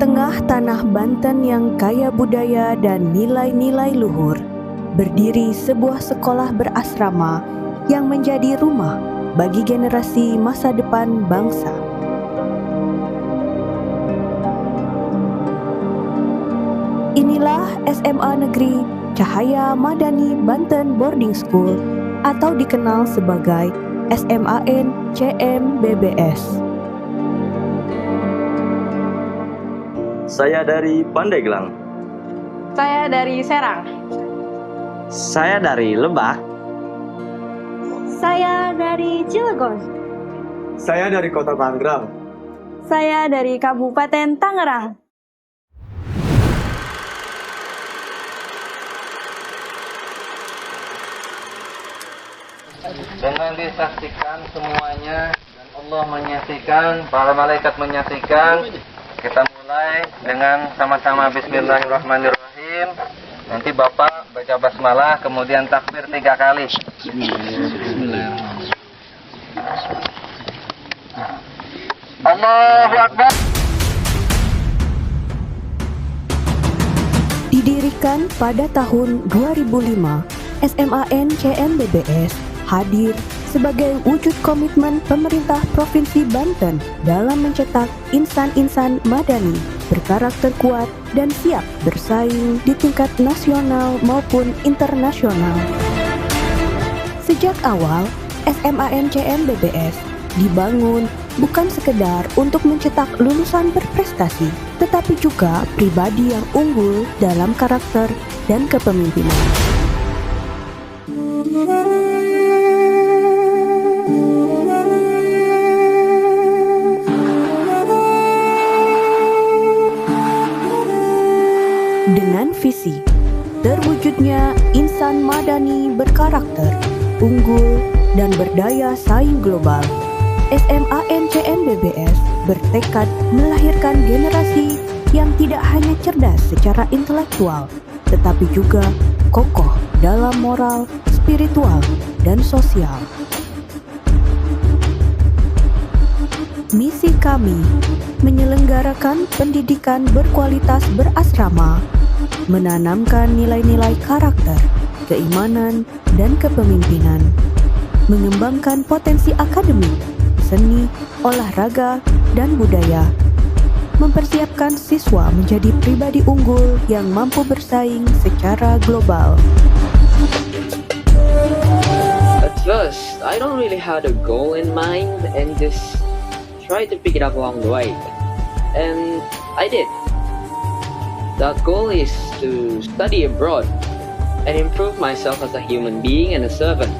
tengah tanah Banten yang kaya budaya dan nilai-nilai luhur, berdiri sebuah sekolah berasrama yang menjadi rumah bagi generasi masa depan bangsa. Inilah SMA Negeri Cahaya Madani Banten Boarding School atau dikenal sebagai SMAN CMBBS. Saya dari Pandeglang. Saya dari Serang. Saya dari Lebak. Saya dari Cilegon. Saya dari Kota Tangerang. Saya dari Kabupaten Tangerang. Dengan disaksikan semuanya dan Allah menyaksikan, para malaikat menyaksikan, kita mulai dengan sama-sama Bismillahirrahmanirrahim. Nanti Bapak baca basmalah, kemudian takbir 3 kali. Allahu Akbar. Didirikan pada tahun 2005, SMAN CMBBS hadir sebagai wujud komitmen pemerintah Provinsi Banten dalam mencetak insan-insan madani berkarakter kuat dan siap bersaing di tingkat nasional maupun internasional. Sejak awal, SMAN CMBBS dibangun bukan sekedar untuk mencetak lulusan berprestasi, tetapi juga pribadi yang unggul dalam karakter dan kepemimpinan. Dengan visi terwujudnya insan madani berkarakter, unggul, dan berdaya saing global, SMAN CMBBS bertekad melahirkan generasi yang tidak hanya cerdas secara intelektual, tetapi juga kokoh dalam moral, spiritual, dan sosial. Misi kami menyelenggarakan pendidikan berkualitas berasrama, menanamkan nilai-nilai karakter, keimanan, dan kepemimpinan, mengembangkan potensi akademik, seni, olahraga, dan budaya, mempersiapkan siswa menjadi pribadi unggul yang mampu bersaing secara global. At first, I don't really had a goal in mind and just try to pick it up along the way. And I did. That goal is to study abroad and improve myself as a human being and a servant.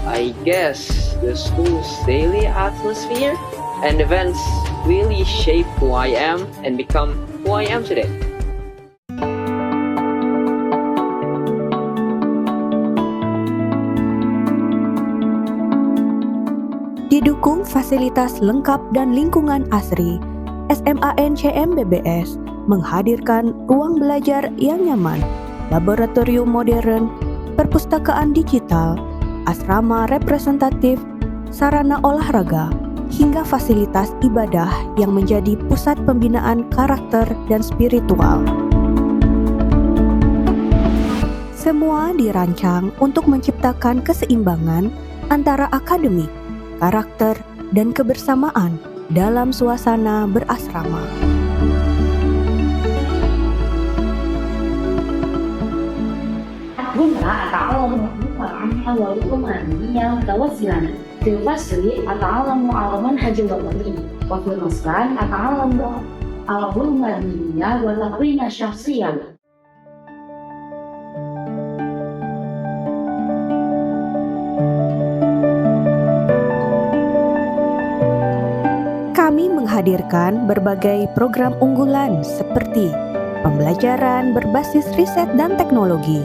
I guess the school's daily atmosphere and events really shape who I am and become who I am today. Didukung fasilitas lengkap dan lingkungan asri, SMAN CMBBS menghadirkan ruang belajar yang nyaman, laboratorium modern, perpustakaan digital, asrama representatif, sarana olahraga, hingga fasilitas ibadah yang menjadi pusat pembinaan karakter dan spiritual. Semua dirancang untuk menciptakan keseimbangan antara akademik, karakter, dan kebersamaan dalam suasana berasrama. أتعلم على منهج وطني وفي المسكن أتعلم العلوم الدينية والتقويم الشخصي. Kami menghadirkan berbagai program unggulan seperti pembelajaran berbasis riset dan teknologi,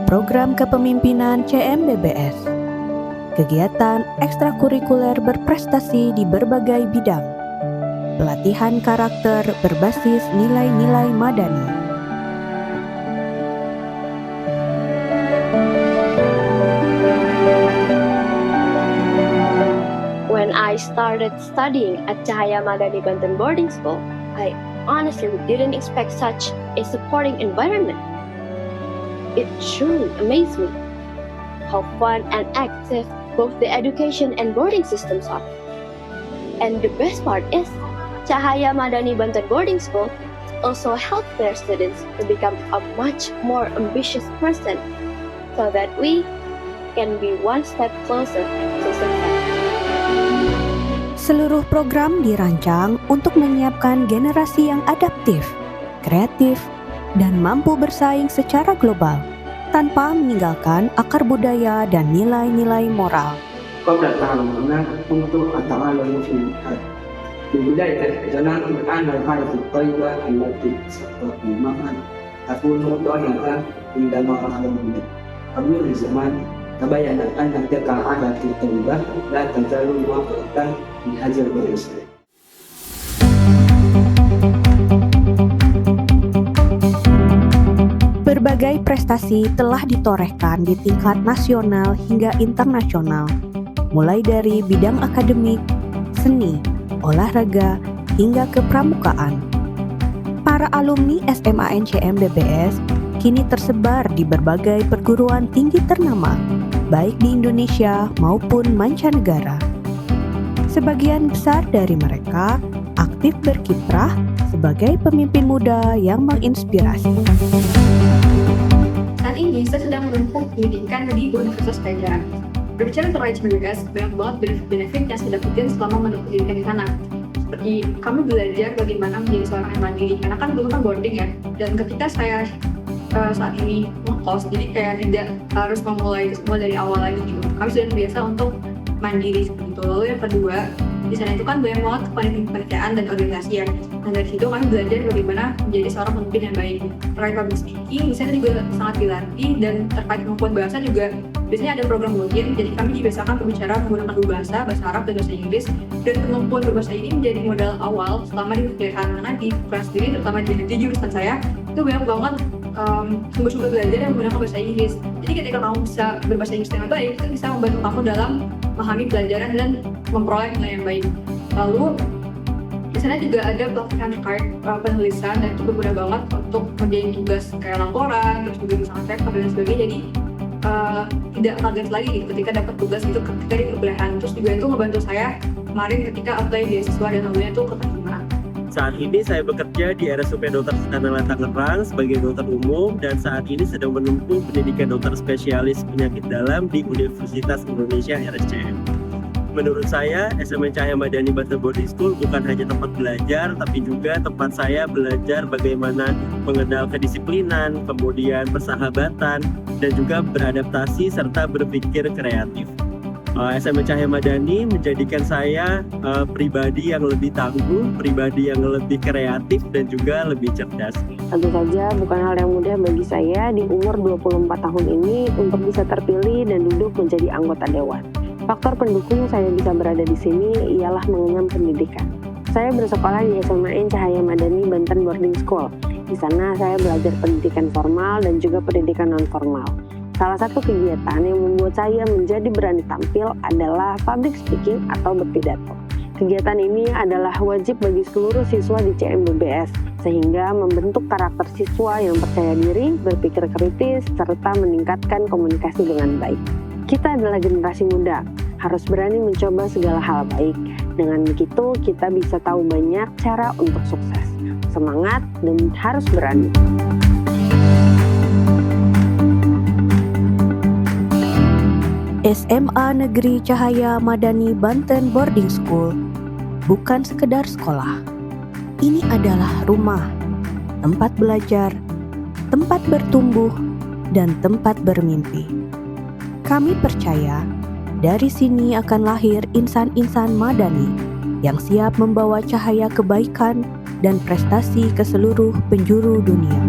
program kepemimpinan CMBBS, kegiatan ekstrakurikuler berprestasi di berbagai bidang, pelatihan karakter berbasis nilai-nilai madani. When I started studying at Cahaya Madani Banten Boarding School, I honestly didn't expect such a supporting environment. It truly amazed me how fun and active both the education and boarding systems are. And the best part is, Cahaya Madani Banten Boarding School also help their students to become a much more ambitious person so that we can be one step closer to success. Seluruh program dirancang untuk menyiapkan generasi yang adaptif, kreatif, dan mampu bersaing secara global tanpa meninggalkan akar budaya dan nilai-nilai moral. قبل تعلمنا كنت أتعلم في الحياة. ببداية جنات الآن الحياة الطيبة التي ستكون معا تكون ضائعة عندما أعلمها. قبل الزمان تبين أن تلك العادة الطيبة لا تزال موجودة في هذا الإسلام. Berbagai prestasi telah ditorehkan di tingkat nasional hingga internasional, mulai dari bidang akademik, seni, olahraga, hingga kepramukaan. Para alumni SMANCM BBS kini tersebar di berbagai perguruan tinggi ternama, baik di Indonesia maupun mancanegara. Sebagian besar dari mereka aktif berkiprah sebagai pemimpin muda yang menginspirasi. Saat ini saya sedang menempuh pendidikan di Universitas Pajajaran. Berbicara tentang HBBS, banyak banget benefit yang saya dapetin selama menempuh pendidikan di sana. Seperti kami belajar bagaimana menjadi seorang yang mandiri, karena kan dulu kan boarding ya. Dan ketika saya saat ini ngekos, jadi kayak tidak harus memulai semua dari awal lagi gitu. Kami sudah biasa untuk mandiri seperti itu. Lalu yang kedua, di sana itu kan banyak banget kepanitiaan dan organisasi ya. Nah dari situ kami belajar bagaimana menjadi seorang pemimpin yang baik. Terkait public speaking, di sana juga sangat dilatih, dan terkait kemampuan bahasa juga biasanya ada program Bologin. Jadi kami dibiasakan berbicara menggunakan dua bahasa Arab dan bahasa Inggris. Dan kemampuan berbahasa ini menjadi modal awal selama di kuliahan, karena di kelas sendiri, terutama di jurusan saya, itu banyak banget sumber-sumber belajar yang menggunakan bahasa Inggris. Jadi ketika kamu bisa berbahasa Inggris dengan baik, itu bisa membantu kamu dalam memahami pelajaran dan memperoleh nilai yang baik. Lalu di sana juga ada pelatihan terkait penulisan, dan itu berguna banget untuk menjadi tugas kayak laporan, terus juga misalnya paper dan sebagainya. Jadi tidak kaget lagi gitu ketika dapat tugas itu ketika di perkuliahan. Terus juga itu membantu saya kemarin ketika apply beasiswa dan alhamdulillah itu keterima. Saat ini saya bekerja di RSUP Dr. Sukarnala Tangerang sebagai dokter umum, dan saat ini sedang menempuh pendidikan dokter spesialis penyakit dalam di Universitas Indonesia RSCM. Menurut saya, SMA Cahaya Madani Banten Boarding School bukan hanya tempat belajar, tapi juga tempat saya belajar bagaimana mengenal kedisiplinan, kemudian persahabatan, dan juga beradaptasi serta berpikir kreatif. SMA Cahaya Madani menjadikan saya pribadi yang lebih tangguh, pribadi yang lebih kreatif, dan juga lebih cerdas. Tentu saja bukan hal yang mudah bagi saya di umur 24 tahun ini untuk bisa terpilih dan duduk menjadi anggota dewan. Faktor pendukung saya bisa berada di sini ialah mengenyam pendidikan. Saya bersekolah di SMAN Cahaya Madani Banten Boarding School. Di sana saya belajar pendidikan formal dan juga pendidikan non-formal. Salah satu kegiatan yang membuat saya menjadi berani tampil adalah public speaking atau berpidato. Kegiatan ini adalah wajib bagi seluruh siswa di CMBBS, sehingga membentuk karakter siswa yang percaya diri, berpikir kritis, serta meningkatkan komunikasi dengan baik. Kita adalah generasi muda, harus berani mencoba segala hal baik. Dengan begitu, kita bisa tahu banyak cara untuk sukses. Semangat dan harus berani. SMA Negeri Cahaya Madani Banten Boarding School bukan sekedar sekolah. Ini adalah rumah, tempat belajar, tempat bertumbuh, dan tempat bermimpi. Kami percaya dari sini akan lahir insan-insan madani yang siap membawa cahaya kebaikan dan prestasi ke seluruh penjuru dunia.